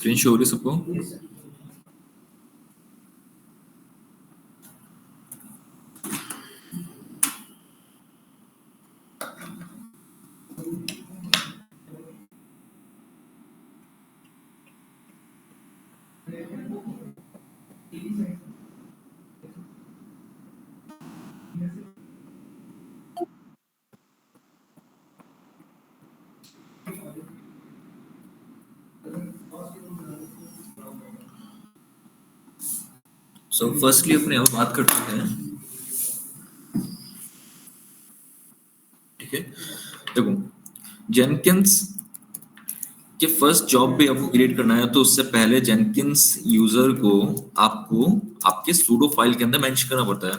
Screen show हो रही सबको? सो फर्स्टली अपने अब बात करते हैं, ठीक है। देखो, जेनकिंस कि फर्स्ट जॉब भी आपको क्रिएट करना है तो उससे पहले जेनकिंस यूजर को आपको आपके सूडो फाइल के अंदर मेंशन करना पड़ता है।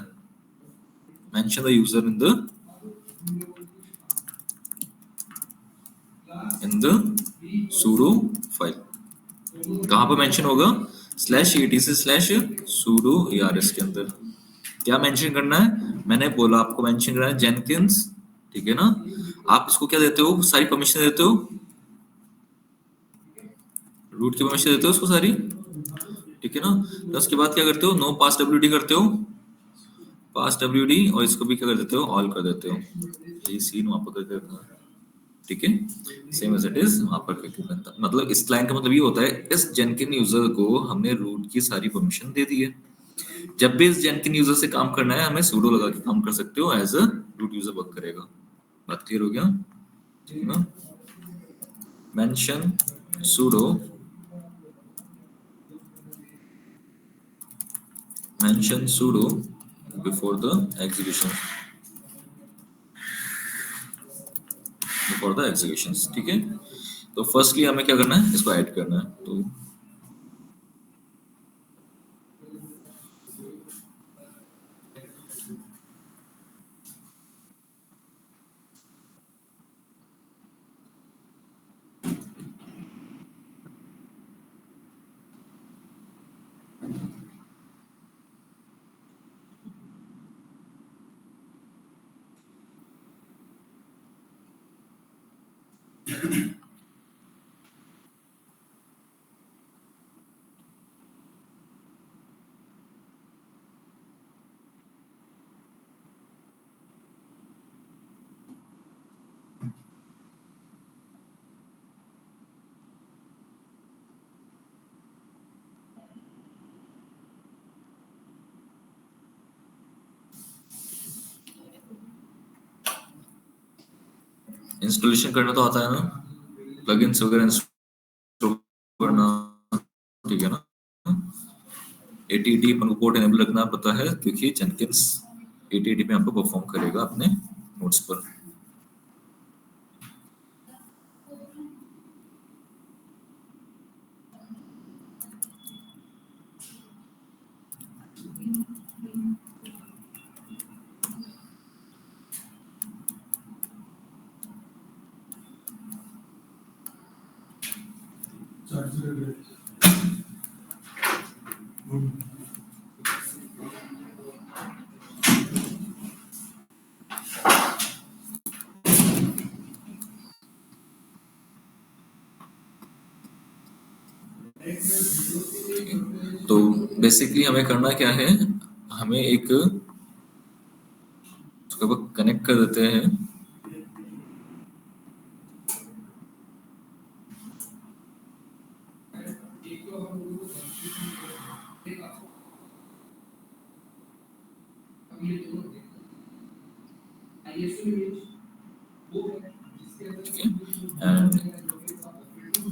Mention the user in the pseudo file. कहाँ पर मेंशन होगा? /etc/sudo ers के अंदर। क्या मेंशन करना है? मैंने बोला आपको मेंशन करना है जेनकिंस, ठीक है ना। आप इसको क्या देते हो? सारी परमिशन देते हो, रूट की परमिशन देते हो उसको सारी, ठीक है ना। तो उसके बाद क्या करते हो? नो पास wd करते हो, पास wd, और इसको भी क्या कर देते हो? ऑल कर देते हो। यही सीन वहां पर करके रखना है, ठीक है। सेम एज इट इज वहां पर करके रखना। मतलब इस लाइन का मतलब ये होता है, इस जेनकिन यूजर को हमने रूट की सारी परमिशन दे दी है। जब भी इस जेनकिन यूजर से काम करना है, हमें सूडो लगा के काम कर सकते हो, as a root user work करेगा। बात क्लियर हो गया, ठीक है ना। Mention sudo before the execution, ठीक है। तो फर्स्टली हमें क्या करना है? इसको ऐड करना है। तो इंस्टॉलेशन करना तो आता है ना, प्लगइन्स वगैरह इंस्टॉल करना, ठीक है ना। ATT अपन को पोर्ट एनेबल रखना पता है, क्योंकि जेनकिंस ATT पे आपको परफॉर्म करेगा अपने नोट्स पर। तो बेसिकली हमें करना क्या है? हमें एक कनेक्ट कर देते हैं, and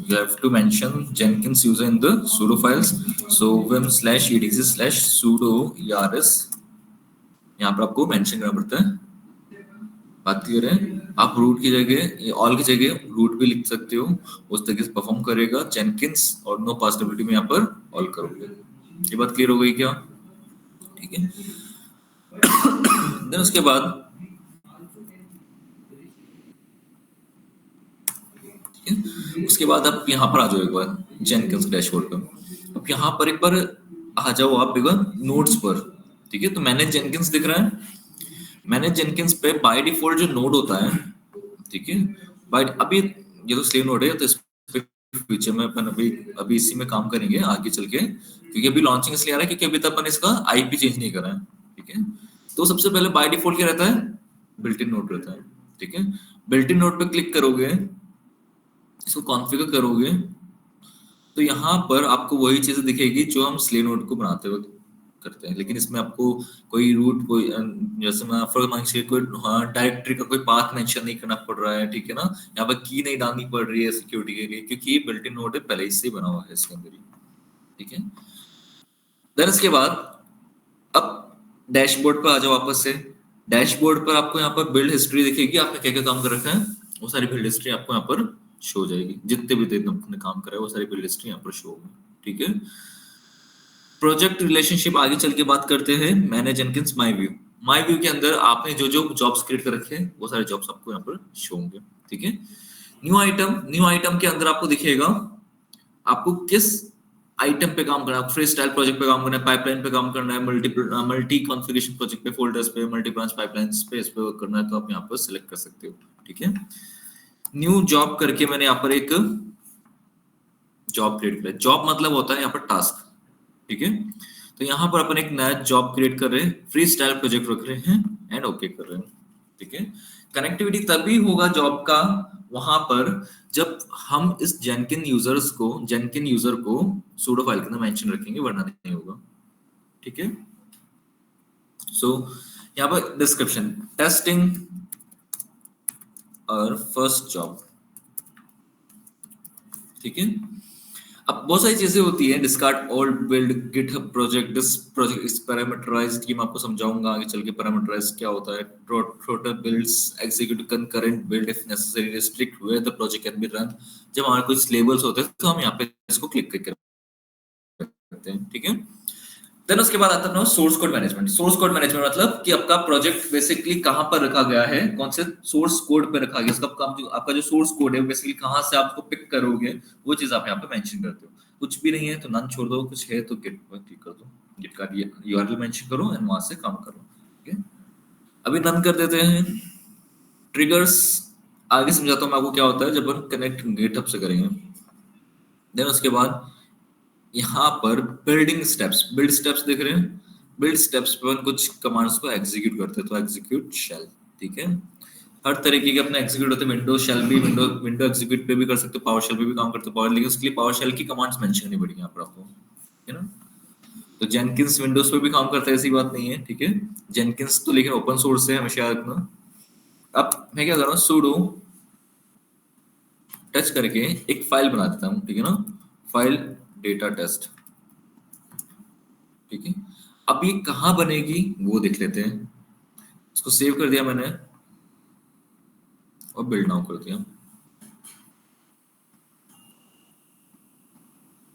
you have to mention Jenkins user in the sudo files. So vim/etc/sudo ers यहाँ पर आपको मेंशन करना पड़ता है। बात क्लियर है? आप रूट की जगह, ऑल की जगह रूट भी लिख सकते हो, उस तरीके से परफॉर्म करेगा जेनकिंस, और नो पासबिलिटी में यहाँ पर ऑल करोगे। ये बात क्लियर हो गई क्या? ठीक है। देन उसके बाद आप यहाँ पर आ जाओ एक बार जेनकिंस डैशबोर्ड पर। अब यहाँ पर एक बार आ जाओ आप एक बार नोड्स पर, ठीक है। तो मैनेज जेनकिंस दिख रहा है। मैनेज जेनकिंस पे बाय डिफॉल्ट जो नोड होता है, ठीक है, बाय, अभी ये तो स्लेव नोड है, तो इस पे फ्यूचर में अपन अभी अभी इसी में काम करेंगे आगे चल के, क्योंकि अभी लॉन्चिंग इसलिए आ रहा है क्योंकि अभी तक अपन इसका आईपी चेंज नहीं करा है। ठीक है, तो सबसे पहले बाय डिफॉल्ट क्या रहता है, बिल्ट इन नोड रहता है। ठीक है, बिल्ट इन नोड पे क्लिक करोगे, इसको कॉन्फ़िगर करोगे, तो यहाँ पर आपको वही चीजें दिखेगी जो हम स्ले नोड को बनाते वक्त करते हैं, लेकिन इसमें आपको कोई रूट कोई जैसे मैं फॉर मान से कोई डायरेक्टरी का कोई पाथ मेंशन नहीं करना पड़ रहा है। ठीक है ना, यहाँ पर की नहीं डालनी पड़ रही है सिक्योरिटी के लिए, क्योंकि ये बिल्ट इन नोड है, पहले ही से बना हुआ है इसके अंदर ही। ठीक है, देन इसके बाद अब डैशबोर्ड पर आ जाओ वापस से। डैशबोर्ड पर आपको यहाँ पर बिल्ड हिस्ट्री दिखेगी, आपने क्या क्या काम कर रखा है, वो सारी बिल्ड हिस्ट्री आपको यहाँ पर शो हो जाएगी, जितने भी दिन आपने काम करा है वो सारी बिल्ड हिस्ट्री यहाँ पर शो होगी। ठीक है, प्रोजेक्ट रिलेशनशिप आगे चल के बात करते हैं। Manage Jenkins my view, my view के अंदर आपने जो जो जॉब्स क्रिएट कर रखे हैं वो सारे जॉब्स आपको यहाँ पर शो होंगे। ठीक है, न्यू आइटम के अंदर आपको दिखेगा आपको किस आइटम पे काम करना है, फ्री स्टाइल प्रोजेक्ट पे काम करना है, पाइपलाइन पे काम करना है, मल्टी कॉन्फ़िगरेशन प्रोजेक्ट पे, फोल्डर्स पे, मल्टी ब्रांच पाइपलाइंस पे, इस पे वर्क करना है, तो आप यहाँ पर सिलेक्ट कर सकते हो। ठीक है, न्यू जॉब करके मैंने यहाँ पर एक जॉब क्रिएट किया। जॉब मतलब होता है यहाँ पर टास्क। ठीक है, तो यहाँ पर अपन एक नया जॉब क्रिएट कर रहे हैं, फ्री स्टाइल प्रोजेक्ट रख रहे हैं एंड ओके कर रहे हैं। ठीक है, कनेक्टिविटी तभी होगा जॉब का वहां पर जब हम इस जेनकिन यूजर को सूडो फाइल के अंदर मेंशन रखेंगे, वरना नहीं होगा। ठीक है, सो यहाँ पर डिस्क्रिप्शन टेस्टिंग और फर्स्ट जॉब। ठीक है, अब बहुत सारी चीजें होती है, discard old build GitHub project, this project is parameterized, ये मैं आपको समझाऊंगा आगे चल के पैरामीटराइज क्या होता है। Total builds execute concurrent build if necessary, restrict where the project can be run. जब हमारे कुछ लेबल्स होते हैं तो हम यहाँ पे इसको क्लिक करते हैं। ठीक है, देन उसके बाद आता है source code management. Source code management मतलब कि आपका प्रोजेक्ट बेसिकली कहां पर रखा गया है, कौन से सोर्स कोड पे रखा गया, इसका काम जो आपका जो सोर्स कोड है बेसिकली कहां से आप उसको पिक करोगे, वो चीज आप यहाँ पे मेंशन करते हो। कुछ भी नहीं है तो नन छोड़ दो, कुछ है तो गिट पर क्लिक कर दो, गिट का यूआरएल मेंशन करो एंड वहां से काम करो। ठीक है, अभी नन कर देते हैं। ट्रिगर्स आगे समझाता हूं मैं आपको क्या होता है जब हम कनेक्ट गिटहब से करेंगे। देन उसके बाद यहाँ पर बिल्ड स्टेप्स देख रहे हैं, बिल्ड स्टेप्स पर कुछ कमांड्स को एग्जीक्यूट करते हैं, तो एग्जीक्यूट शेल। ठीक है, हर तरीके के अपने एग्जीक्यूट होते हैं, विंडो शेल भी, विंडो एग्जीक्यूट पे भी कर सकते हो, पावर शेल पे भी काम करते हो, पावर, लेकिन उसके लिए पावर शेल की कमांड्स मेंशन करनी पड़ेगी यहाँ पर आपको। है ना, तो जेनकिंस विंडोज पे भी काम करता है, ऐसी बात नहीं है। ठीक है, जेनकिंस तो लेकिन ओपन सोर्स है, हमेशा याद रखना। अब मैं क्या कर रहा हूँ, sudo टच करके एक फाइल बना देता हूँ। ठीक है ना, फाइल डेटा टेस्ट। ठीक है, अब ये कहाँ बनेगी वो देख लेते हैं। इसको सेव कर दिया मैंने और बिल्ड नाउ कर दिया।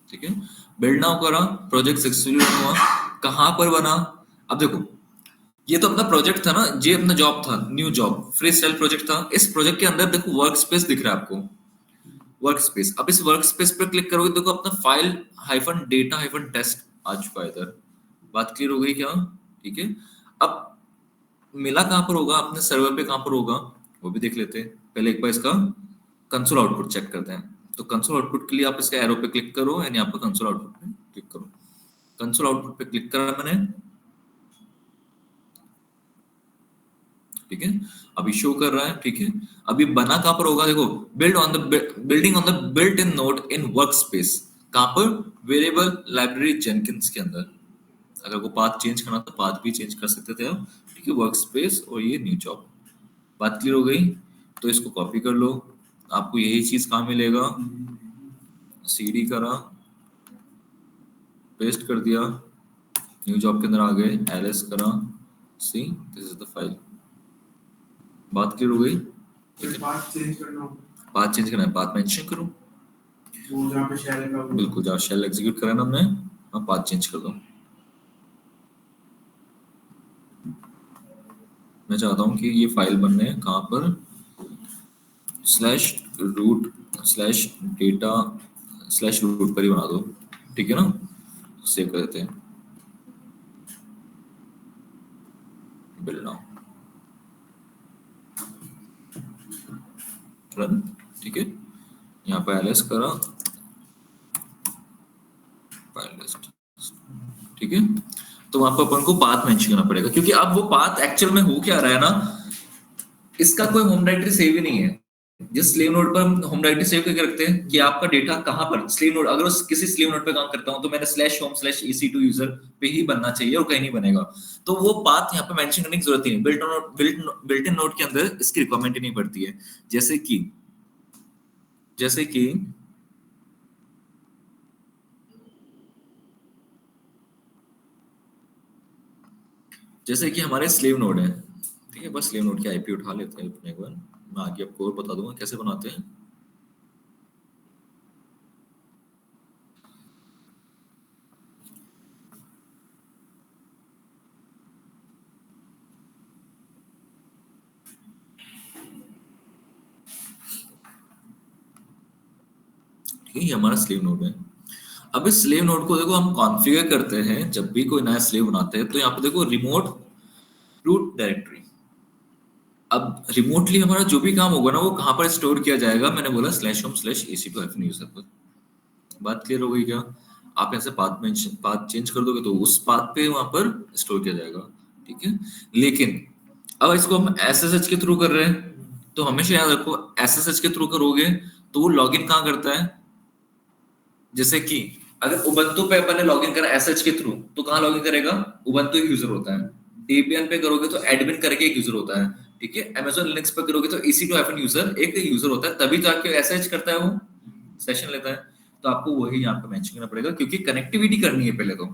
ठीक है, बिल्ड नाउ करा, प्रोजेक्ट सक्सेसफुली रन हुआ। कहाँ पर बना, अब देखो ये तो अपना प्रोजेक्ट था ना, ये अपना जॉब था, new job free style project था। इस प्रोजेक्ट के अंदर देखो वर्क स्पेस दिख रहा है आपको, वर्क स्पेस। अब इस वर्क स्पेस पर क्लिक करोगे, देखो अपना file hyphen data hyphen test आ चुका है इधर। बात क्लियर हो गई क्या? ठीक है, अब मिला कहाँ पर होगा, अपने सर्वर पे कहाँ पर होगा वो भी देख लेते हैं। पहले एक बार इसका कंसोल आउटपुट चेक करते हैं। तो कंसोल आउटपुट के लिए आप इसका एरो पे क्लिक करो एंड यहाँ पर कंसोल आउटपुट पे क्लिक करो। कंसोल आउटपुट पे क्लिक करा मैंने। ठीक है, अभी शो कर रहा है। ठीक है, अभी बना कहाँ पर होगा, देखो building on the built in node in work space. कहाँ पर, वेरिएबल लाइब्रेरी जेनकिंस के अंदर। अगर को पाथ चेंज करना तो पाथ भी चेंज कर सकते थे आप। ठीक है, वर्क स्पेस और ये न्यू जॉब। बात क्लियर हो गई, तो इसको कॉपी कर लो, आपको यही चीज कहाँ मिलेगा, सीडी करा, पेस्ट कर दिया, न्यू जॉब के अंदर आ गए, एलएस करा, see this is the file. बात क्लियर हो गई? ठीक है, पाथ चेंज करना है, पाथ मेंशन करो वो जहाँ पे शेल का, बिल्कुल जहाँ शेल एग्जीक्यूट करा ना हमने, अब पाथ चेंज कर दो। मैं चाहता हूँ कि ये फाइल बनने कहाँ पर, /root/data/root पर ही बना दो। ठीक है ना, सेव कर देते हैं, बिल्ड नाउ रन। ठीक है, यहाँ पर एलएस करा, फाइल लिस्ट, ठीक है। तो वहां पर अपन को पाथ मेंशन करना पड़ेगा, क्योंकि अब वो पाथ एक्चुअल में हो क्या रहा है ना, इसका कोई होम डायरेक्टरी सेव ही नहीं है। जिस स्लेव नोड पर हम होम डायरेक्टरी सेव करके रखते हैं कि आपका डेटा कहां पर स्लेव नोड, अगर उस किसी स्लेव नोड पे काम करता हूं तो मैंने /home/ec2 यूजर पे ही बनना चाहिए और कहीं नहीं बनेगा। तो वो पाथ यहाँ पे मेंशन करने की जरूरत ही नहीं, बिल्ट इन नोड के अंदर इसकी रिक्वायरमेंट ही नहीं पड़ती है। जैसे कि जैसे कि हमारे स्लेव नोड है, ठीक है। बस स्लेव नोड की आईपी उठा लेते हैं अपने एक बार, मैं आगे आपको और बता दूंगा कैसे बनाते हैं। ठीक है, ये हमारा स्लेव नोड है। अब इस स्लेव नोड को देखो हम कॉन्फ़िगर करते हैं, जब भी कोई नया स्लेव बनाते हैं तो यहाँ पे देखो रिमोट रूट डायरेक्टरी। अब रिमोटली हमारा जो भी काम होगा ना वो कहाँ पर स्टोर किया जाएगा, मैंने बोला /home/ec2-user पर। बात क्लियर हो गई क्या? आप यहाँ से पाथ चेंज कर दोगे तो उस पाथ पे वहां पर स्टोर किया जाएगा, ठीक है। लेकिन अब इसको हम एसएसएच के थ्रू कर रहे हैं, तो हमेशा याद रखो एसएसएच के थ्रू करोगे तो वो लॉगिन कहाँ करता है। जैसे कि अगर उबंटू पे अपन ने लॉगिन करा एसएच के थ्रू तो कहाँ लॉगिन करेगा, उबंटू एक यूजर होता है। डेबियन पे करोगे तो एडमिन करके एक यूजर होता है, ठीक है। Amazon लिनक्स पे करोगे तो EC2-यूजर एक यूजर होता है, तभी तो आके एसएच करता है, वो सेशन लेता है। तो आपको वही यहाँ पे मेंशन करना पड़ेगा, क्योंकि कनेक्टिविटी करनी है पहले तो।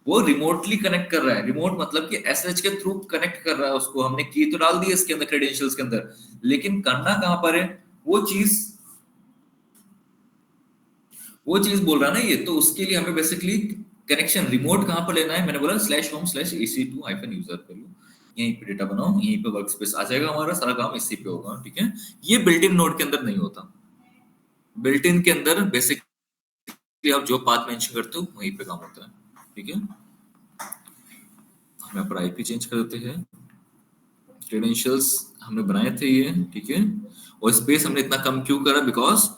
वो रिमोटली कनेक्ट कर रहा है, रिमोट मतलब कि एसएच के थ्रू कनेक्ट कर रहा है उसको, हमने की तो डाल दी है इसके अंदर क्रेडेंशियल्स के अंदर, लेकिन करना कहाँ पर है वो चीज बोल रहा है ना ये, तो उसके लिए हमें बेसिकली कनेक्शन रिमोट कहाँ पर लेना है, मैंने बोला /home/ec2-user कर लो। यहीं पे डेटा बनाओ, यहीं पे वर्कस्पेस आ जाएगा, हमारा सारा काम इसी पे होगा, ठीक है। ये बिल्ट इन नोड के अंदर नहीं होता। बिल्ट इन के अंदर बेसिकली आप जो पाथ मेंशन करते हो वहीं पे काम होता है, ठीक है। हम यहाँ पर आईपी चेंज कर देते हैं, क्रेडेंशियल्स हमने बनाए थे ये, ठीक है। और स्पेस हमने इतना कम क्यों करा, बिकॉज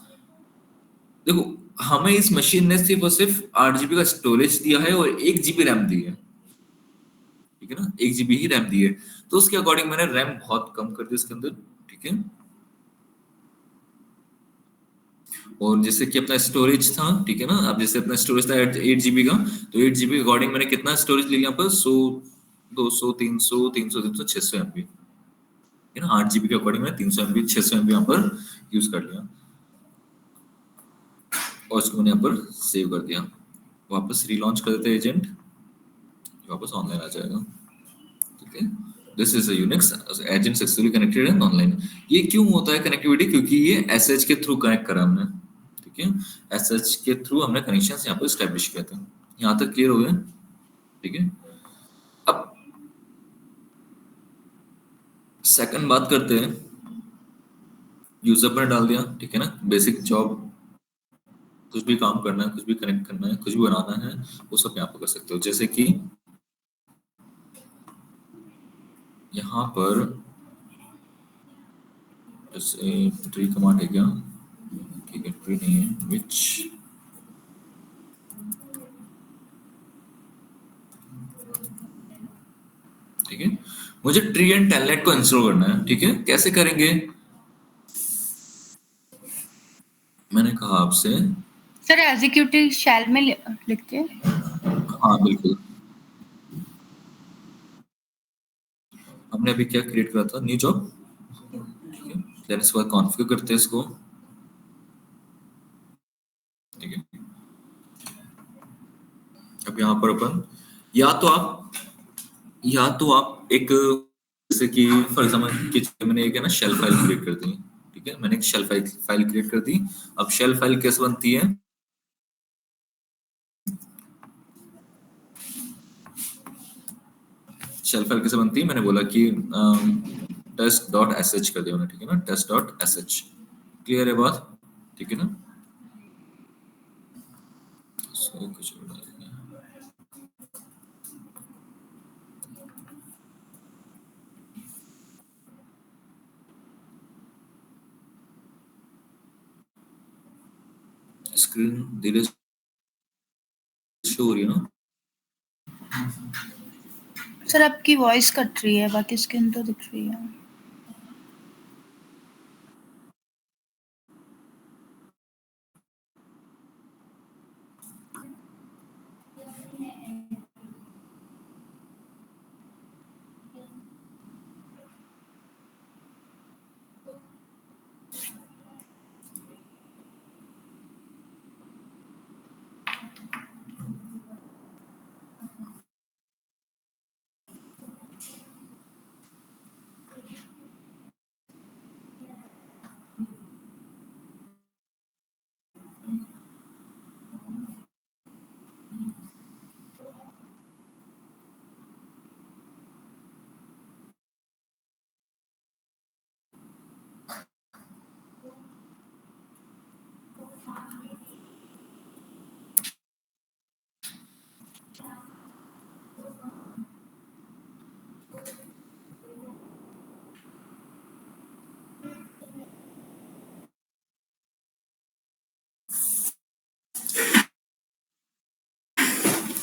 देखो हमें इस मशीन ने सिर्फ और सिर्फ 8 GB का स्टोरेज दिया है और 1 GB रैम दी है, ठीक है ना, 1 GB ही रैम दी है। तो उसके अकॉर्डिंग मैंने रैम बहुत कम कर दी इसके अंदर, ठीक है। और जैसे कि अपना स्टोरेज था, ठीक है ना, अब जैसे अपना स्टोरेज था 8 GB का, तो 8 GB के अकॉर्डिंग मैंने कितना स्टोरेज ले लिया यहाँ पर, 100 200 300 300 300 600 MB, है ना। 8 GB के अकॉर्डिंग मैंने 300 MB 600 MB यहाँ पर यूज कर लिया, और इसको मैंने यहाँ पर सेव कर दिया। वापस रीलॉन्च कर देते हैं एजेंट, वापस ऑनलाइन आ जाएगा, ठीक है। This is Unix agent successfully connected and online. ये क्यों होता है कनेक्टिविटी, क्योंकि ये एसएच के थ्रू कनेक्ट करा हमने, ठीक है। एसएच के थ्रू हमने कनेक्शन यहाँ पर स्टैब्लिश किया था। यहाँ तक क्लियर हो गया, ठीक है। अब सेकंड बात करते हैं, यूजर पर डाल दिया, ठीक है ना, बेसिक जॉब, कुछ भी काम करना है, कुछ भी कनेक्ट करना है, कुछ भी बनाना है, वो सब यहाँ पर कर सकते हो। जैसे कि यहाँ पर जैसे ट्री कमांड है क्या, ठीक है, ट्री नहीं है, विच, ठीक है। मुझे ट्री एंड टेलनेट को इंस्टॉल करना है, ठीक है, कैसे करेंगे, मैंने कहा आपसे। सर एग्जीक्यूटिव शैल में लिखते हैं। हाँ बिल्कुल, हमने अभी क्या क्रिएट करा था, न्यू जॉब, ठीक है। देन इसके बाद कॉन्फ़िगर करते हैं इसको, ठीक है। अब यहाँ पर अपन या तो आप एक जैसे कि फॉर एग्जाम्पल कि मैंने एक है ना शेल फाइल क्रिएट कर दी, ठीक है, मैंने एक शेल फाइल क्रिएट कर दी। अब शेल फाइल कैसे बनती है, शेल फाइल कैसे बनती है, मैंने बोला कि test.sh कर दिया मैंने, ठीक है ना, test.sh। क्लियर है बात, ठीक है ना। So, कुछ और डालेंगे। स्क्रीन धीरे शो हो रही है ना? सर आपकी वॉइस कट रही है, बाकी स्क्रीन तो दिख रही है।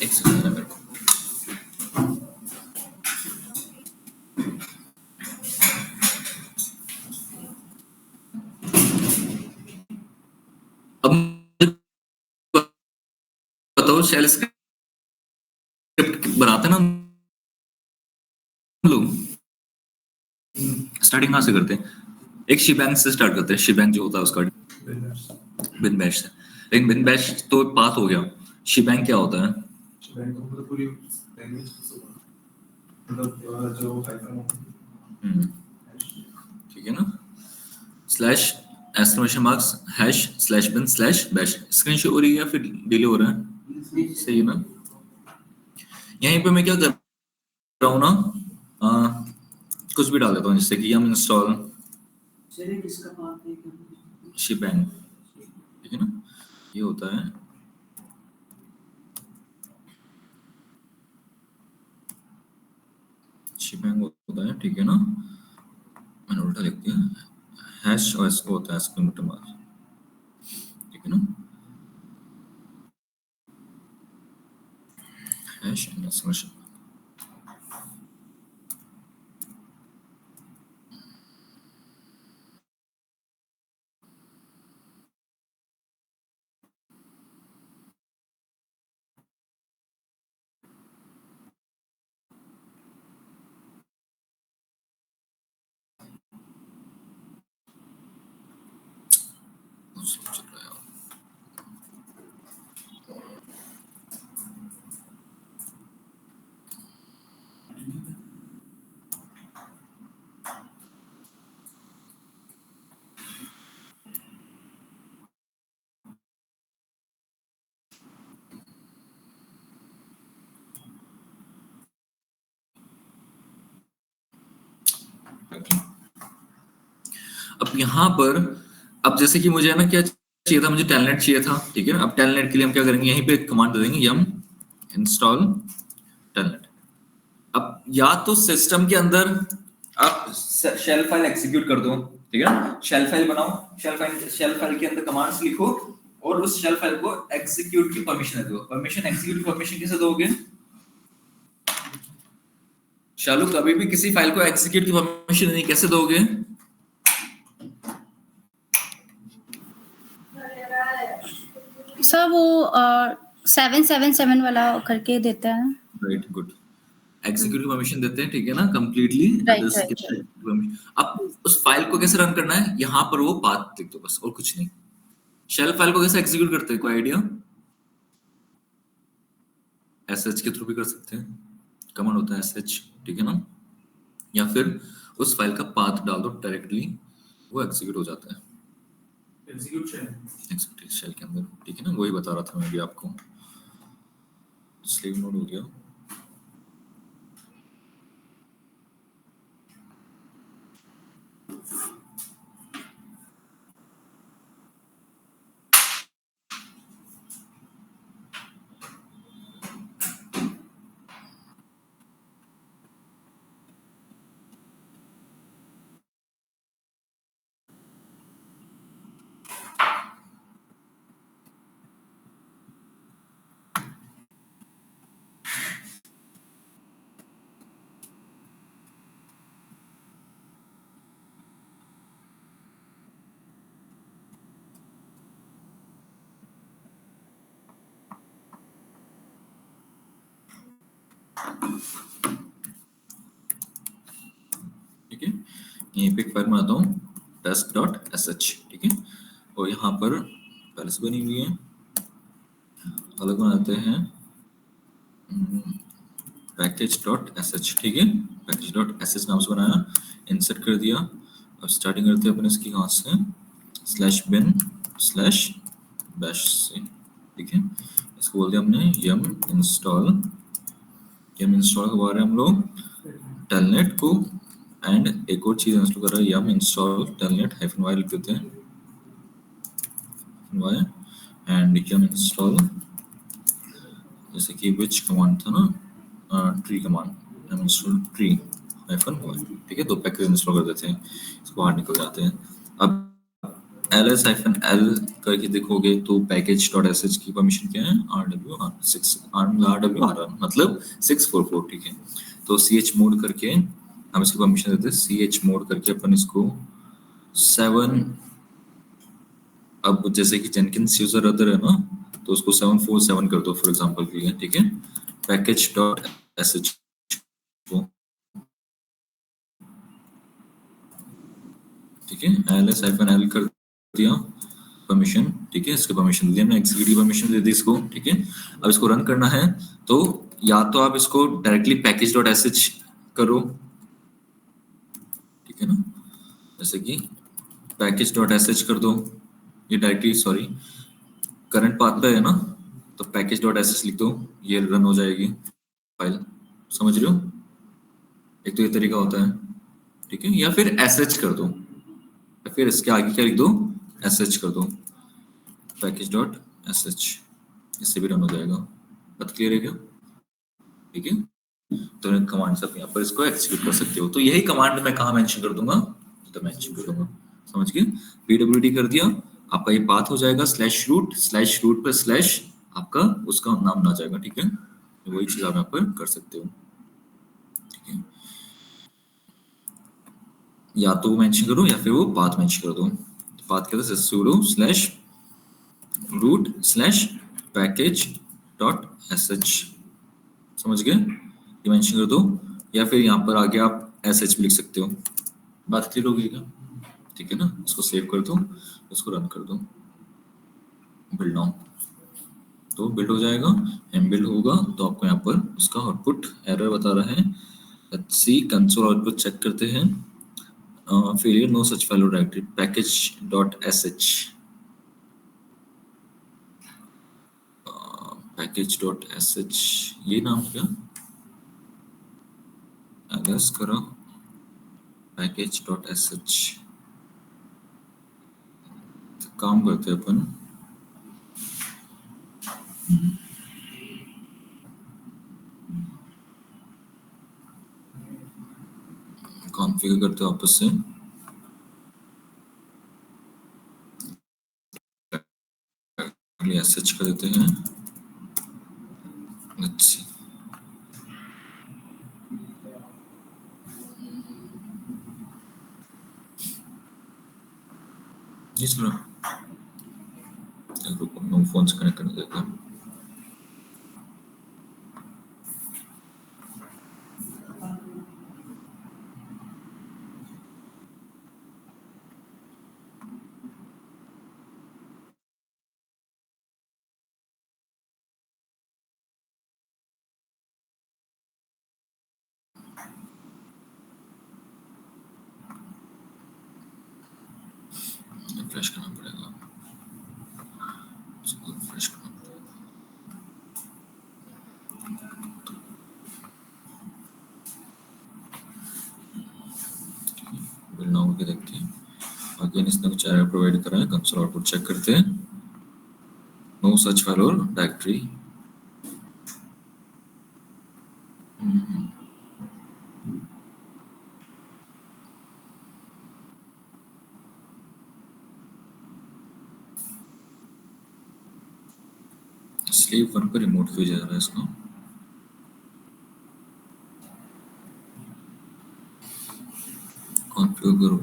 एक सेकंड मेरे को। अब मुझे बताओ, शेल स्क्रिप्ट बनाते हैं ना हम लोग, स्टार्टिंग कहाँ से करते हैं? एक शिबैंग से स्टार्ट करते हैं। शिबैंग जो होता है उसका बिन बैश से, लेकिन बिन बैश तो पाथ हो गया। शिबैंग क्या होता है? शिबैंग तो मतलब पूरी लैंग्वेज मतलब जो पाइथन ठीक है ना? Slash exclamation marks hash slash bin slash bash. Screen show हो रही है या फिर डिले हो रहा है? सही है ना? यहीं पे मैं क्या कर रहा हूँ ना, कुछ भी डाल देता हूँ, जैसे कि हम इंस्टॉल शिबैंग, ठीक है ना? ये होता है शिबैंग होता है, ठीक है ना? मैंने उल्टा लिख दिया। हैश और इसको होता है एक्सक्लेमेशन मार्क्स, ठीक है ना? Hash and exclamation. चल रहा है यार। अब यहाँ पर, अब जैसे कि मुझे है ना क्या चाहिए था, मुझे टेलनेट चाहिए था, ठीक है? अब टेलनेट के लिए हम क्या करेंगे, यहीं पे कमांड दे देंगे यम इंस्टॉल टेलनेट। अब या तो सिस्टम के अंदर आप शेल फाइल एग्जीक्यूट कर दो, ठीक है ना? शेल फाइल बनाओ, शेल फाइल के अंदर कमांड्स लिखो और उस शेल फाइल को एग्जीक्यूट की परमिशन दो। परमिशन, एग्जीक्यूट की परमिशन कैसे दोगे? शालू, कभी भी किसी फाइल को एग्जीक्यूट की परमिशन नहीं कैसे दोगे? सर वो 777 वाला करके देता है। Right, good. एग्जीक्यूट की परमिशन देते हैं, ठीक है ना? Completely that right is right. अब उस फाइल को कैसे रन करना है, यहाँ पर वो पाथ लिख दो बस, और कुछ नहीं। शेल फाइल को कैसे एग्जीक्यूट करते हैं, कोई आइडिया? एसएच के थ्रू भी कर सकते हैं, कमांड होता है एसएच, ठीक है ना? या फिर उस फाइल का पाथ डाल दो डायरेक्टली, वो एग्जीक्यूट हो जाता है एग्जीक्यूट शेल के अंदर, ठीक है ना? वही बता रहा था मैं भी आपको। स्लीव नोड हो गया। ठीक है, यहीं पे एक फाइल बनाता हूँ test.sh, ठीक है, और यहाँ पर पहले से बनी हुई है, अलग बनाते हैं package.sh, ठीक है, package.sh नाम से बनाया, इंसर्ट कर दिया। अब स्टार्टिंग करते हैं अपने इसकी कहाँ से, /bin/bash से, ठीक है, इसको बोल दिया हमने yum install करवा रहे हैं हम लोग telnet को, एंड एक और चीज इंस्टॉल कर रहा है yum install telnet -y लिख देते हैं y, एंड yum install जैसे कि which कमांड था ना, tree command, yum install tree -y, ठीक है, दो पैकेज इंस्टॉल कर देते हैं, इसको बाहर निकल जाते हैं। अब ls-l करके देखोगे तो package.sh की परमिशन क्या है, rw मतलब 644, ठीक है, तो chmod करके हम इसकी परमिशन देते हैं, chmod करके अपन इसको 7, अब जैसे कि जेनकिंस यूजर अदर है ना, तो उसको 747 कर दो फॉर एग्जांपल के लिए, ठीक है, package.sh को, ठीक है, ls-l कर दिया परमिशन, ठीक है, इसके परमिशन दे दिया हमने, एक्सिक्यूट की परमिशन दे दी इसको, ठीक है। अब इसको रन करना है तो या तो आप इसको डायरेक्टली package.sh करो, ठीक है ना, जैसे कि package.sh कर दो, ये डायरेक्टली सॉरी करंट पाथ पे है ना, तो package.sh लिख दो, ये रन हो जाएगी फाइल, समझ रहे हो, एक तो ये तरीका होता है, ठीक है, या फिर sh कर दो, या फिर इसके आगे क्या लिख दो, sh कर दो, package.sh, इससे भी रन हो जाएगा। बात क्लियर है क्या, ठीक है, तो कमांड सब यहाँ पर इसको एक्सिक्यूट कर सकते हो। तो यही कमांड मैं कहाँ मेंशन कर दूंगा, तो मेंशन कर दूंगा, समझ गए, pwd कर दिया, आपका ये पाथ हो जाएगा /root पर स्लैश आपका उसका नाम ना जाएगा, ठीक है, वही चीज आप यहाँ पर कर सकते हो, ठीक है, या तो मेंशन करो या फिर वो पाथ मेंशन कर दो। पाथ क्या था, sudo /root/package.sh, समझ गए, ये मेंशन कर दो, या फिर यहाँ पर आगे आप sh भी लिख सकते हो। बात क्लियर हो गई क्या, ठीक है ना, इसको सेव कर दो, इसको रन कर दो, बिल्ड नाउ, तो बिल्ड हो जाएगा, एम बिल्ड होगा तो आपको यहाँ पर उसका आउटपुट एरर बता रहा है। Let's see console output check करते हैं, फेलियर नो सच फाइल और डायरेक्टरी package.sh, package.sh ये नाम क्या, एलएस करो package.sh, काम करते हैं अपन, कॉन्फ़िगर करते हैं वापस से, sh कर देते हैं, लेट्स सी, जी सुनो, नो फोन से कनेक्ट करने देते हैं, रिफ्रेश करना पड़ेगा, रिफ्रेश करना पड़ेगा, बिल्ड नाउ के देखते हैं, अगेन इसने कुछ एरर प्रोवाइड करा है, कंसोल आउटपुट चेक करते हैं, नो सच फाइल और डायरेक्टरी, स्लीप 1 पर रिमोट क्यों जा रहा है इसको, कॉन्फ़िगर करो,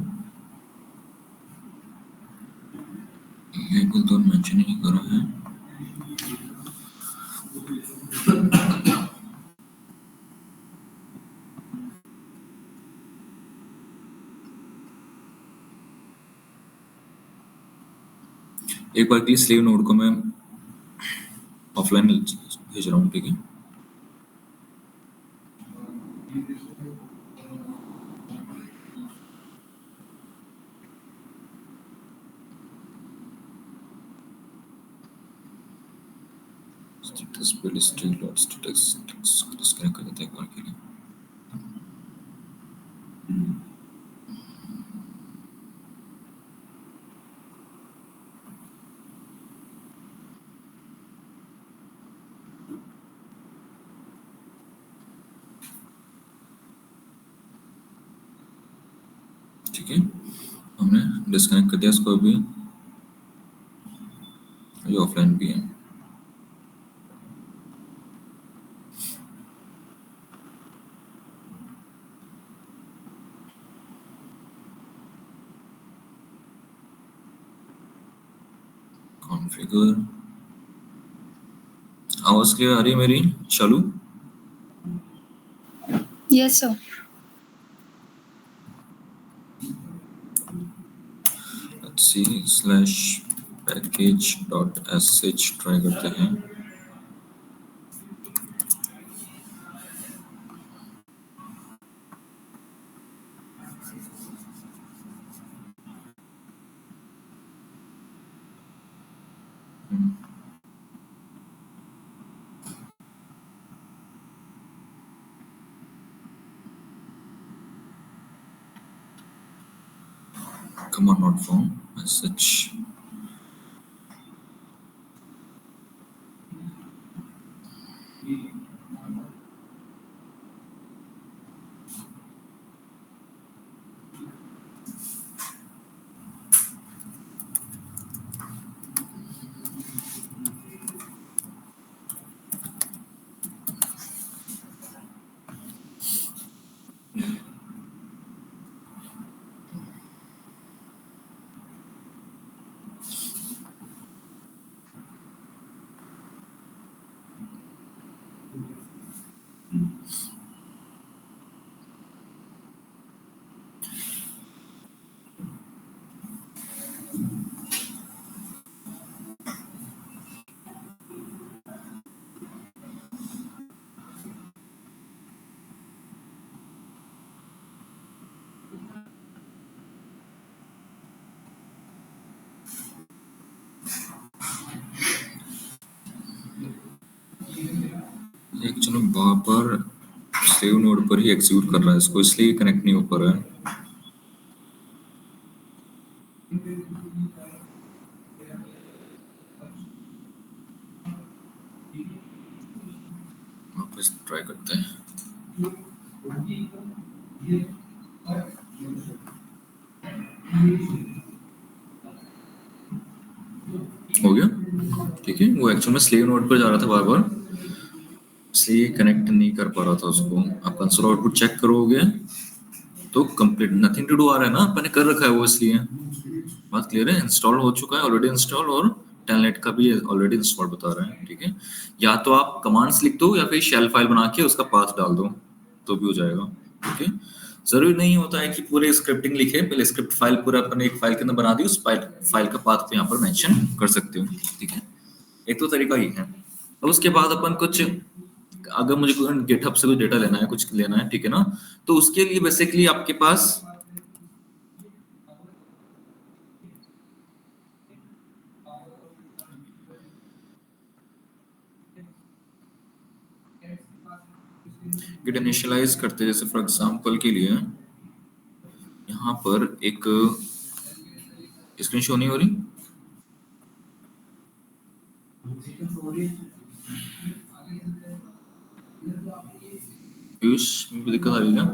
लेबल तो मेंशन नहीं करा है, एक बार के लिए स्लेव नोड को मैं ऑफलाइन भेज रहा हूँ, ठीक है। स्टेटस पे लिस्टिंग डॉट स्टेटस डिस्कनेक्ट कर देते हैं एक बार के लिए। ठीक है, हमने डिस्कनेक्ट कर दिया इसको अभी, ये ऑफलाइन भी है। कॉन्फ़िगर, आवाज क्लियर आ रही है मेरी Shalu? Yes, sir. Let's see slash package dot sh try करते हैं। Command not found, sh। Actually वहाँ पर सेव नोड पर ही एग्जीक्यूट कर रहा है इसको, इसलिए कनेक्ट नहीं हो पा रहा है। वापस ट्राई करते हैं। हो गया, ठीक है। वो एक्चुअल में स्लेव नोड पर जा रहा था बार बार, इसलिए कनेक्ट नहीं कर पा रहा था उसको। आप कंसोल आउटपुट चेक करोगे तो कंप्लीट नथिंग टू डू आ रहा है ना, मैंने कर रखा है वो, इसलिए। बात क्लियर है? इंस्टॉल हो चुका है ऑलरेडी इंस्टॉल, और टेलनेट का भी ऑलरेडी इंस्टॉल बता रहा है, ठीक है। या तो आप कमांड्स लिख दो या फिर शेल फाइल बना के उसका पाथ डाल दो तो भी हो जाएगा, ठीक है। जरूरी नहीं होता है कि पूरे स्क्रिप्टिंग लिखे, पहले स्क्रिप्ट फाइल पूरा अपने एक फाइल के अंदर बना दी, उस फाइल का पाथ को यहाँ पर मेंशन कर सकते हो, ठीक है। एक तो तरीका ही है। अब उसके बाद अपन कुछ, अगर मुझे गिटहब से कुछ डेटा लेना है, कुछ लेना है, ठीक है ना, तो उसके लिए बेसिकली आपके पास गिट इनिशियलाइज करते हैं। जैसे फॉर एग्जांपल के लिए यहाँ पर एक स्क्रीन शो नहीं हो रही, पीयूष में भी दिक्कत आ रही है क्या?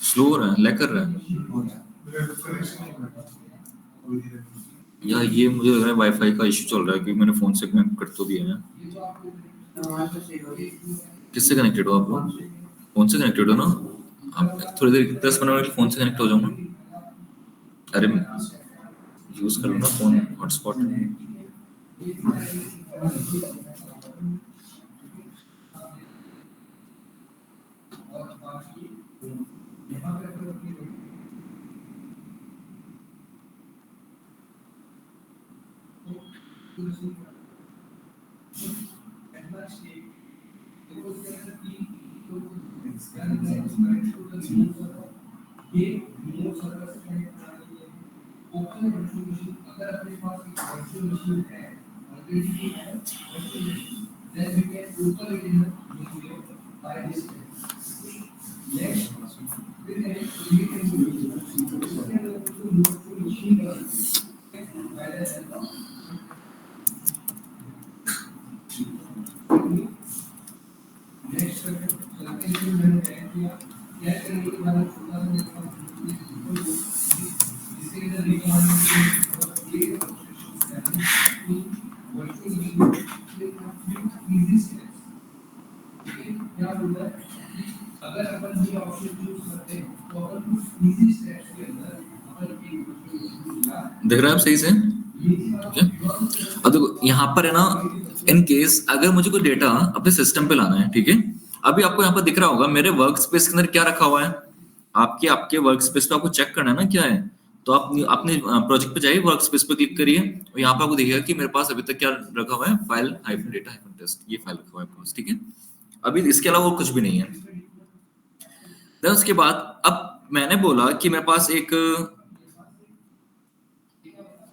स्लो हो रहा है, लैग कर रहा है या ये मुझे लग रहा है वाईफाई का इशू चल रहा है, क्योंकि मैंने फोन से कनेक्ट कर तो दिया है। किससे कनेक्टेड हो आप लोग? फोन से कनेक्टेड हो ना? आप थोड़ी देर 10 मिनट के लिए फोन से कनेक्ट हो जाओ ना। अरे यूज कर लो ना फोन हॉटस्पॉट। देख रहे हैं आप सही से? ठीक है। अब देखो यहाँ पर है ना, इन केस अगर मुझे कोई डेटा अपने सिस्टम पे लाना है, ठीक है, अभी आपको यहाँ पर दिख रहा होगा मेरे वर्क स्पेस के अंदर क्या रखा हुआ है। आपके आपके वर्क स्पेस पे आपको चेक करना है ना क्या है, तो आप अपने प्रोजेक्ट पे जाइए, वर्क स्पेस पे क्लिक करिए और यहाँ पे आपको दिखेगा कि मेरे पास अभी तक क्या रखा हुआ है, file hyphen data hyphen test, ये फाइल रखा हुआ है पास, ठीक है। अभी इसके अलावा और कुछ भी नहीं है। देन उसके बाद अब मैंने बोला कि मेरे पास एक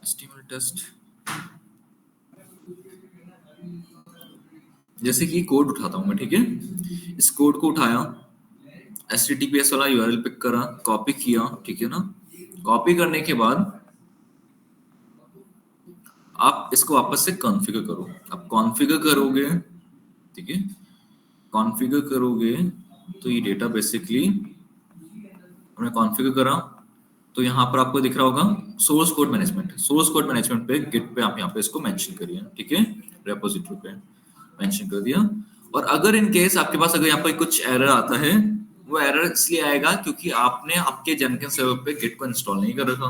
HTML टेस्ट, जैसे कि कोड उठाता हूं मैं, ठीक है, इस कोड को उठाया, HTTPS वाला URL पिक करा, कॉपी किया, ठीक है ना। कॉपी करने के बाद आप इसको वापस से कॉन्फ़िगर करो। आप कॉन्फ़िगर करोगे, ठीक है, कॉन्फ़िगर करोगे तो ये डेटा बेसिकली हमने कॉन्फ़िगर करा, तो यहाँ पर आपको दिख रहा होगा source code management. Source code management पे गिट पे आप यहाँ पे इसको मेंशन करिए, ठीक है, रेपोजिटरी पे मेंशन कर दिया। और अगर इन केस आपके पास अगर यहाँ पर कुछ एरर आता है, वो एरर इसलिए आएगा क्योंकि आपने आपके जेनकिंस सर्वर पे गिट को इंस्टॉल नहीं कर रखा।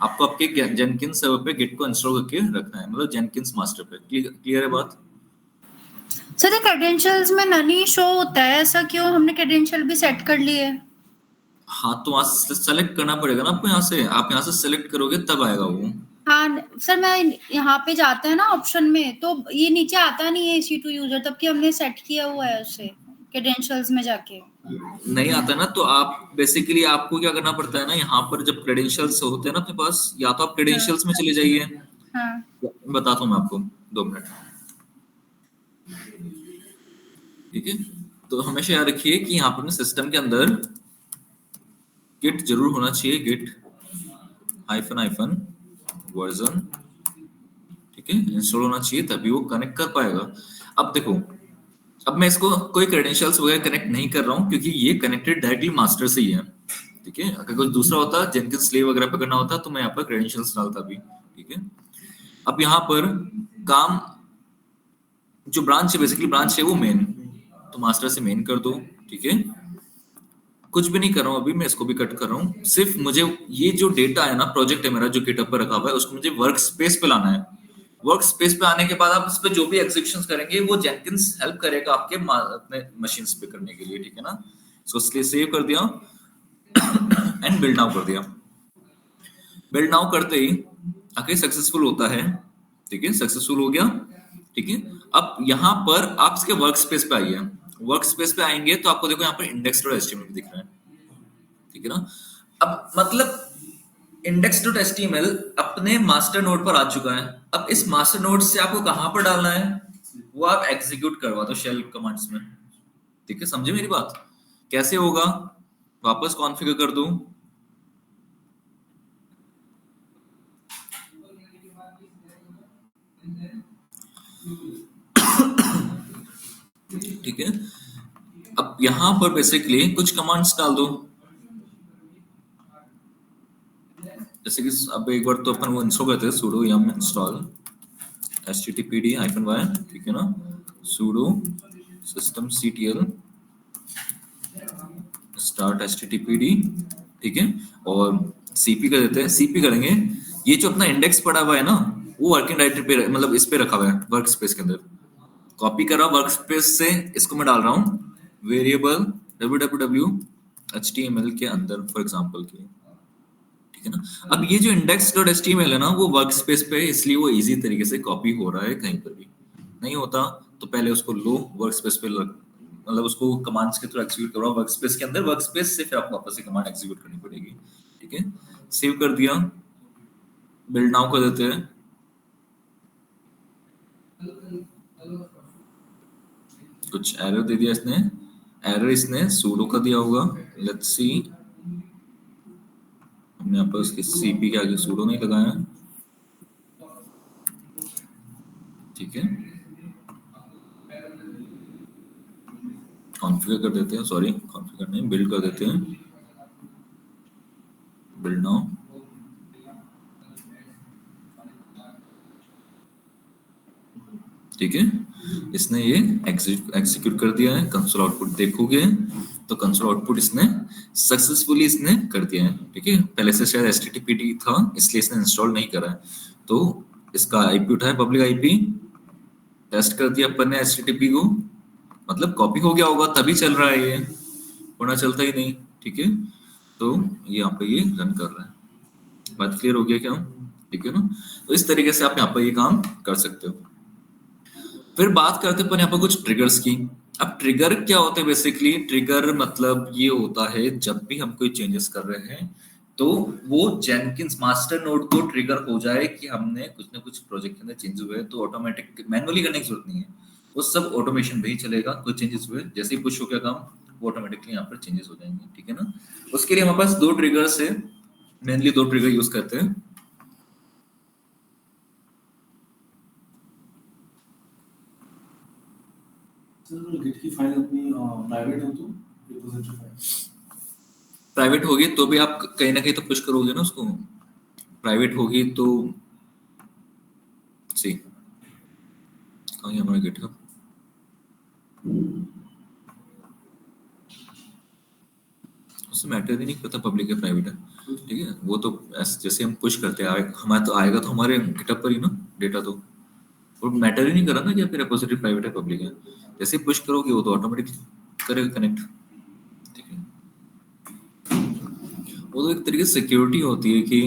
आपको आपके जेनकिंस सर्वर पे गिट को इंस्टॉल करके रखना है, मतलब जेनकिंस मास्टर पे। क्लियर है बात? सर क्रेडेंशियल्स में नन ही शो होता है, ऐसा क्यों? हमने क्रेडेंशियल भी सेट कर लिए। हाँ, तो वहां से सेलेक्ट करना पड़ेगा ना आपको, यहाँ से आप यहाँ से सेलेक्ट करोगे तब आएगा वो। हाँ सर, मैं यहाँ पे जाते हैं ना ऑप्शन में, तो ये नीचे आता नहीं है EC2 यूजर, तब कि हमने सेट किया हुआ है उसे क्रेडेंशियल्स में जाके। नहीं आता ना, तो आप बेसिकली आपको क्या करना पड़ता है ना, यहाँ पर जब क्रेडेंशियल्स होते हैं ना अपने पास, या तो आप क्रेडेंशियल्स में चले जाइए। हाँ बताता हूँ मैं आपको, 2 मिनट, ठीक है। तो हमेशा याद रखिए कि यहाँ पर सिस्टम के अंदर गिट जरूर होना चाहिए, गिट हाइफन हाइफन वर्जन, ठीक है, इंस्टॉल होना चाहिए, तभी वो कनेक्ट कर पाएगा। अब देखो, अब मैं इसको कोई क्रेडेंशियल्स वगैरह कनेक्ट नहीं कर रहा हूँ क्योंकि ये कनेक्टेड डायरेक्टली मास्टर से ही है, ठीक है। अगर कुछ दूसरा होता, जेनकिंस स्लेव वगैरह पे करना होता, तो मैं यहाँ पर क्रेडेंशियल्स डालता भी, ठीक है। अब यहाँ पर काम, जो ब्रांच है, बेसिकली ब्रांच है वो मेन, तो मास्टर से मेन कर दो, ठीक है। कुछ भी नहीं कर रहा हूँ अभी, मैं इसको भी कट कर रहा हूँ। सिर्फ मुझे ये जो डेटा है ना, प्रोजेक्ट है मेरा जो गिटहब पर रखा हुआ है, उसको मुझे वर्क स्पेस पे लाना है। वर्क स्पेस पे आने के बाद आप इस पे जो भी एग्जीक्यूशंस करेंगे वो जेनकिंस हेल्प करेगा आपके अपने मशीन्स पे करने के लिए, ठीक है ना। सो इसलिए सेव कर दिया एंड बिल्ड नाउ कर दिया। बिल्ड नाउ करते ही आके सक्सेसफुल होता है, ठीक है, सक्सेसफुल हो गया, ठीक है। अब यहाँ पर आप इसके वर्क स्पेस पे आइए। वर्क स्पेस पे आएंगे तो आपको देखो यहाँ पर index.html दिख रहा है, ठीक है ना। अब मतलब index.html अपने मास्टर नोड पर आ चुका है। अब इस मास्टर नोड से आपको कहां पर डालना है, वो आप एग्जीक्यूट करवा दो शेल कमांड्स में, ठीक है। समझे मेरी बात? कैसे होगा, वापस कॉन्फ़िगर कर दूं, ठीक है। अब यहां पर बेसिकली कुछ कमांड्स डाल दो, जैसे कि अब एक बार तो अपन वो इंस्टॉल करते हैं, sudo yum install httpd-y, ठीक है ना, sudo systemctl start httpd, ठीक है, और cp कर देते हैं। cp करेंगे, ये जो अपना इंडेक्स पड़ा हुआ है ना, वो वर्किंग डायरेक्टरी पे, मतलब इस पे रखा हुआ है वर्क स्पेस के अंदर। कॉपी करा वर्क स्पेस से, इसको मैं डाल रहा हूँ वेरिएबल www html के अंदर, फॉर एग्जांपल के, ठीक ठीक है ना। अब ये जो index.html है ना, वो वर्क स्पेस पे है, इसलिए वो इजी तरीके से कॉपी हो रहा है, कहीं पर भी नहीं होता तो पहले उसको लो वर्क स्पेस पे मतलब उसको कमांड्स के थ्रू एग्जीक्यूट करो वर्क स्पेस के अंदर, वर्क स्पेस से फिर आपको वापस से कमांड एग्जीक्यूट करनी पड़ेगी। ठीक है, सेव कर दिया, बिल्ड नाउ कर देते हैं। कुछ एरर दे दिया इसने, एरर इसने सूडो का दिया होगा, लेट्स सी। हमने यहाँ पर उसके सीपी के आगे सूडो नहीं लगाया, ठीक है। कॉन्फ़िगर कर देते हैं, सॉरी कॉन्फ़िगर नहीं, बिल्ड कर देते हैं, बिल्ड नाउ। ठीक है, इसने ये एग्जीक्यूट कर दिया है। कंसोल आउटपुट देखोगे तो कंसोल आउटपुट इसने सक्सेसफुली इसने कर दिया है। ठीक है, पहले से शायद एचटीटीपी था इसलिए इसने इंस्टॉल नहीं करा है, तो इसका आईपी उठाया, पब्लिक आईपी टेस्ट कर दिया अपन ने एचटीटीपी को, मतलब कॉपी हो गया होगा तभी चल रहा है ये, वरना चलता ही नहीं। ठीक है, तो ये यहाँ पे ये रन कर रहा है। बात क्लियर हो गया क्या? ठीक है ना, तो इस तरीके से आप यहाँ पर ये काम कर सकते हो। फिर बात करते हैं यहाँ पर कुछ ट्रिगर्स की। अब ट्रिगर क्या होते हैं? बेसिकली ट्रिगर मतलब ये होता है जब भी हम कोई चेंजेस कर रहे हैं तो वो जेनकिंस मास्टर नोड को ट्रिगर हो जाए कि हमने कुछ ना कुछ प्रोजेक्ट के अंदर चेंज हुए, तो ऑटोमेटिक मैनुअली करने की जरूरत नहीं है, वो सब ऑटोमेशन पे ही चलेगा। कुछ चेंजेस हुए जैसे ही पुश हो गया काम, वो ऑटोमेटिकली यहाँ पर चेंजेस हो जाएंगे। ठीक है ना, उसके लिए हमारे पास दो ट्रिगर्स है, मेनली दो ट्रिगर यूज करते हैं। सर गिट की फाइल अपनी प्राइवेट हो तो रिपोजिटरी फाइल प्राइवेट होगी तो भी आप कहीं ना कहीं तो पुश करोगे ना उसको, प्राइवेट होगी तो सी कहाँ है हमारा गिटहब, उससे मैटर ही नहीं करता पब्लिक है प्राइवेट है। ठीक है, वो तो जैसे हम पुश करते हैं हमारा तो आएगा तो हमारे गिटहब पर ही ना डेटा, तो वो मैटर ही नहीं कर रहा ना कि आपकी रिपोजिटरी प्राइवेट है पब्लिक है। जैसे पुश करोगे वो तो ऑटोमेटिक करेगा कनेक्ट। ठीक है, वो तो एक तरीके से सिक्योरिटी होती है कि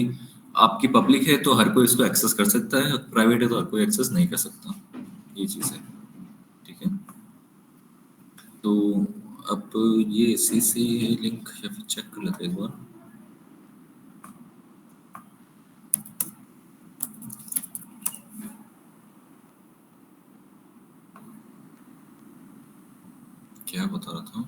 आपकी पब्लिक है तो हर कोई इसको एक्सेस कर सकता है, प्राइवेट है तो हर कोई एक्सेस नहीं कर सकता, ये चीज़ है। ठीक है, तो अब ये इसी से लिंक या फिर चेक कर लेते हैं एक बार। क्या बता रहा था?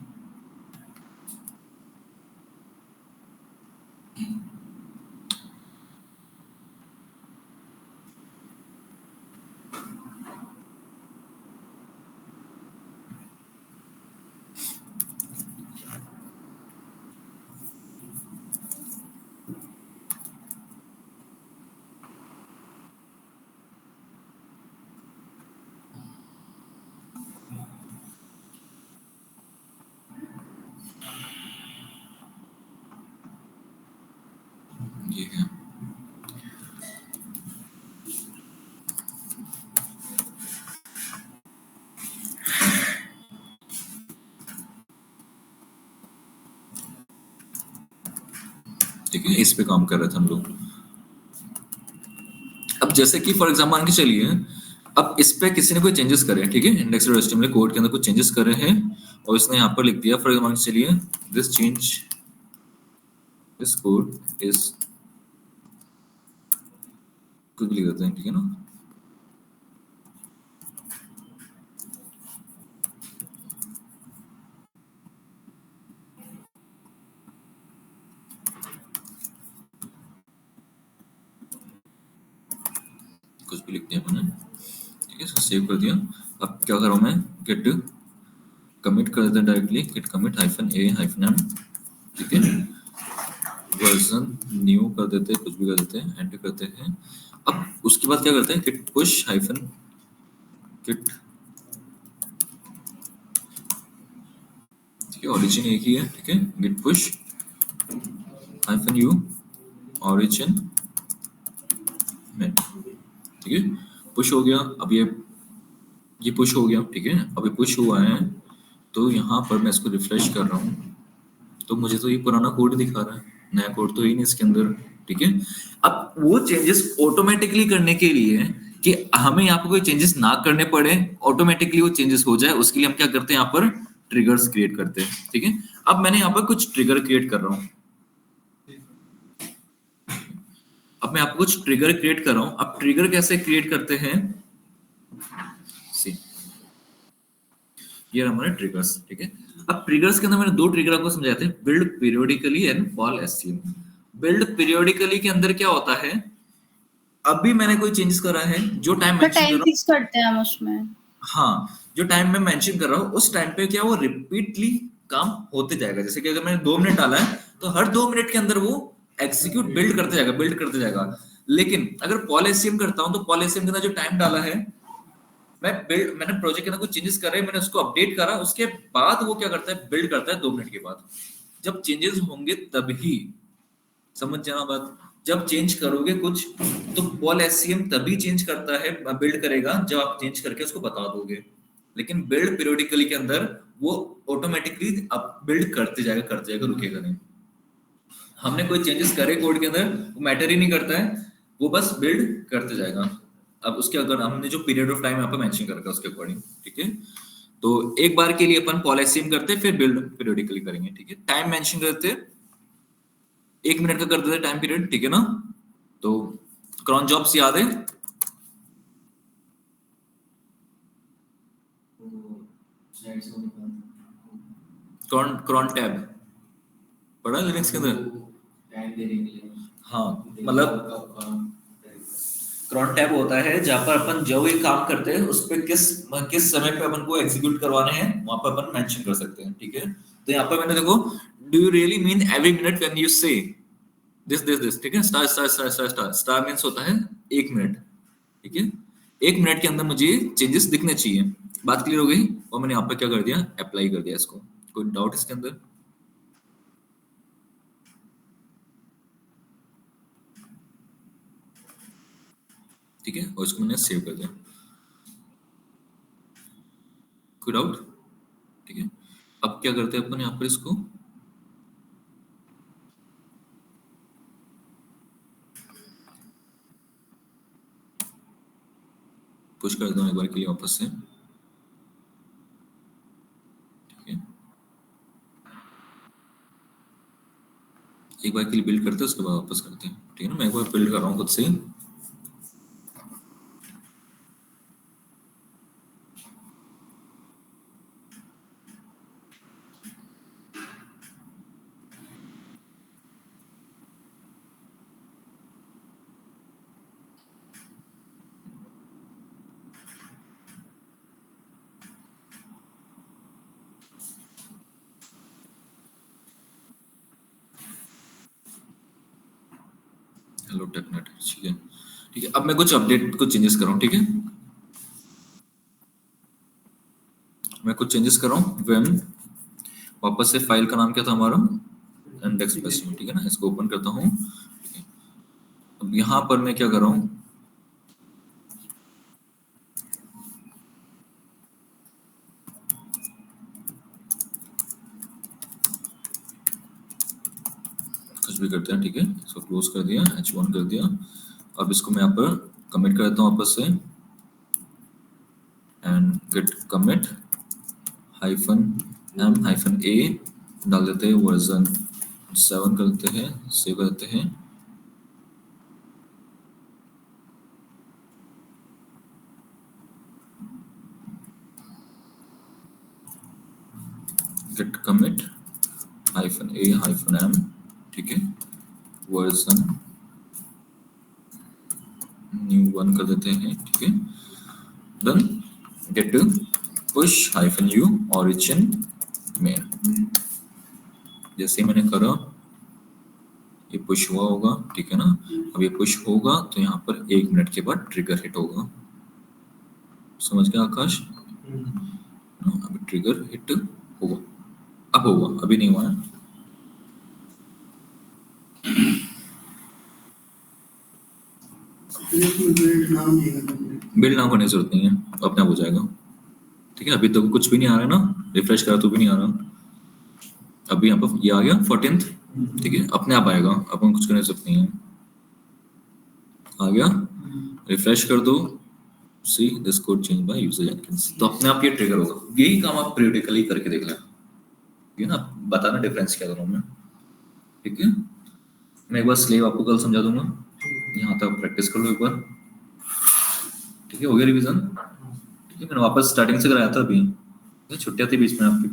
ये है, ठीक है, इस पे काम कर रहे थे हम लोग। अब जैसे कि फॉर एग्जाम्पल मान के चलिए अब इस पे किसी ने कोई चेंजेस करे हैं, ठीक है, इंडेक्स.html कोड के अंदर कुछ चेंजेस कर रहे हैं और इसने यहाँ पर लिख दिया फॉर एग्जाम्पल मान के चलिए this change this code is quickly करते हैं। ठीक है ना, कुछ भी लिख दिया मैंने, ठीक है, इसको सेव कर दिया। अब क्या करूँ मैं, गेट कमिट कर देते हैं डायरेक्टली, गेट कमिट -a-m, ठीक है, वर्जन न्यू कर देते हैं, कुछ भी कर देते हैं, एंटर करते हैं। अब उसके बाद क्या करते हैं, गिट पुश हाइफन गिट, ठीक है, ओरिजिन एक ही है, ठीक है, git push hyphen u origin में, ठीक है, पुश हो गया। अब ये पुश हो गया, ठीक है, अब ये पुश हुआ है तो यहाँ पर मैं इसको रिफ्रेश कर रहा हूँ तो मुझे तो ये पुराना कोड दिखा रहा है, नया कोड तो ही नहीं इसके अंदर। ठीक है। अब वो चेंजेस ऑटोमेटिकली करने के लिए कि हमें यहाँ पर कोई चेंजेस ना करने पड़े, ऑटोमेटिकली वो चेंजेस हो जाए, उसके लिए हम क्या करते हैं, यहाँ पर ट्रिगर्स क्रिएट करते हैं। ठीक है, अब मैंने यहाँ पर कुछ ट्रिगर क्रिएट कर रहा हूँ। अब मैं आपको कुछ ट्रिगर क्रिएट कर रहा हूं। अब ट्रिगर कैसे क्रिएट करते हैं, सी ये हमारे ट्रिगर्स। ठीक है, अब ट्रिगर्स के अंदर मैंने दो ट्रिगर आपको समझाए थे, build periodically and fall SCM. Build periodically के अंदर क्या होता है, अभी मैंने कोई चेंजेस करा है, जो टाइम तो मेंशन कर टाइम रहा फिक्स करते हैं हम उसमें। हूं, हाँ जो टाइम मैं मेंशन कर रहा हूं उस टाइम पे क्या वो रिपीटली काम होते जाएगा। जैसे कि अगर मैंने 2 मिनट डाला है तो हर 2 मिनट के अंदर वो एग्जीक्यूट बिल्ड करते जाएगा, बिल्ड करते जाएगा। लेकिन अगर पॉलिसियम करता हूं तो पॉलिसियम के अंदर जो टाइम डाला है, मैंने प्रोजेक्ट के अंदर कुछ चेंजेस करे, मैंने उसको अपडेट करा, उसके बाद वो क्या करता है, बिल्ड करता है 2 मिनट के बाद। जब चेंजेस होंगे तभी, समझ जाना बात, जब चेंज करोगे कुछ तो पॉल एससीएम तभी चेंज करता है, बिल्ड करेगा जब आप चेंज करके उसको बता दोगे। लेकिन बिल्ड पीरियोडिकली के अंदर वो ऑटोमेटिकली अब बिल्ड करते जाएगा, रुकेगा नहीं। हमने कोई चेंजेस करे कोड के अंदर, वो मैटर ही नहीं करता है, वो बस बिल्ड करते जाएगा। अब उसके अगर हमने जो पीरियड ऑफ टाइम यहाँ पे मेंशन कर रखा है उसके अकॉर्डिंग। ठीक है, तो एक बार के लिए अपन पॉलिसियम करते फिर बिल्ड पीरियोडिकली करेंगे। ठीक है, टाइम मेंशन करते 1 मिनट का कर देते टाइम पीरियड। ठीक है ना, तो क्रॉन जॉब्स याद है, क्रॉन टैब पढ़ा लिनक्स के अंदर। हाँ मतलब क्रॉन टैब होता है जहां पर अपन जो भी काम करते हैं उस पर किस समय पे अपन को एग्जीक्यूट करवाने हैं वहां पर अपन मेंशन कर सकते हैं। ठीक है, तो यहाँ पर मैंने देखो, do you really mean every minute when you से दिस। ठीक है, star star star star star star means होता है 1 मिनट। ठीक है, 1 मिनट के अंदर मुझे चेंजेस दिखने चाहिए। बात क्लियर हो गई, और मैंने यहाँ पर क्या कर दिया, अप्लाई कर दिया इसको। कोई डाउट इसके अंदर? ठीक है, और इसको मैंने सेव कर दिया। कोई डाउट? ठीक है, अब क्या करते हैं अपन यहाँ पर इसको पुश कर दूं एक बार के लिए वापस से। ठीक है, एक बार के लिए बिल्ड करते हैं उसके बाद वापस करते हैं। ठीक है ना, मैं एक बार बिल्ड कर रहा हूँ खुद से। हेलो टेकनेट। ठीक है, ठीक है, अब मैं कुछ अपडेट, कुछ चेंजेस कर रहा हूँ। ठीक है, मैं कुछ चेंजेस कर रहा हूँ। व्हेन वापस से फाइल का नाम क्या था हमारा, इंडेक्स प्लस। ठीक है ना, इसको ओपन करता हूँ। अब यहाँ पर मैं क्या कर रहा हूँ, कुछ भी करते हैं। ठीक है, इसको क्लोज कर दिया, H1 कर दिया। अब इसको मैं यहाँ पर कमिट कर देता हूँ वापस से, एंड गिट कमिट -m-a डाल देते हैं, वर्जन 7 कर देते हैं, सेव कर देते हैं। गिट कमिट -a-m, ठीक है, वर्जन न्यू 1 कर देते हैं। ठीक है, then git push -u origin में। जैसे मैंने करा ये पुश हुआ होगा। ठीक है ना, अब ये पुश होगा तो यहाँ पर 1 मिनट के बाद ट्रिगर हिट होगा। समझ गया आकाश? अभी ट्रिगर हिट होगा, अब होगा, अभी नहीं हुआ है। बिल्ड नाम करने की जरूरत नहीं है, अपने आप हो जाएगा। ठीक है, अभी तो कुछ भी नहीं आ रहा है ना, रिफ्रेश करा तो भी नहीं आ रहा। अभी यहाँ पर ये आ गया 14th। ठीक है, अपने आप आएगा, अपन कुछ करने की जरूरत नहीं है। आ गया, रिफ्रेश कर दो, see this code change by user Jenkins, तो अपने आप ये ट्रिगर होगा। यही काम आप पीरियडिकली करके देख लें, ठीक है ना, बताना डिफरेंस क्या दोनों में, ठीक है। मैं एक बार स्लेव आपको कल समझा दूंगा, यहाँ तक प्रैक्टिस कर लो एक बार, ठीक है। हो गया रिवीजन, ठीक है। मैंने वापस स्टार्टिंग से कराया था अभी, छुट्टियां थी बीच में आपकी।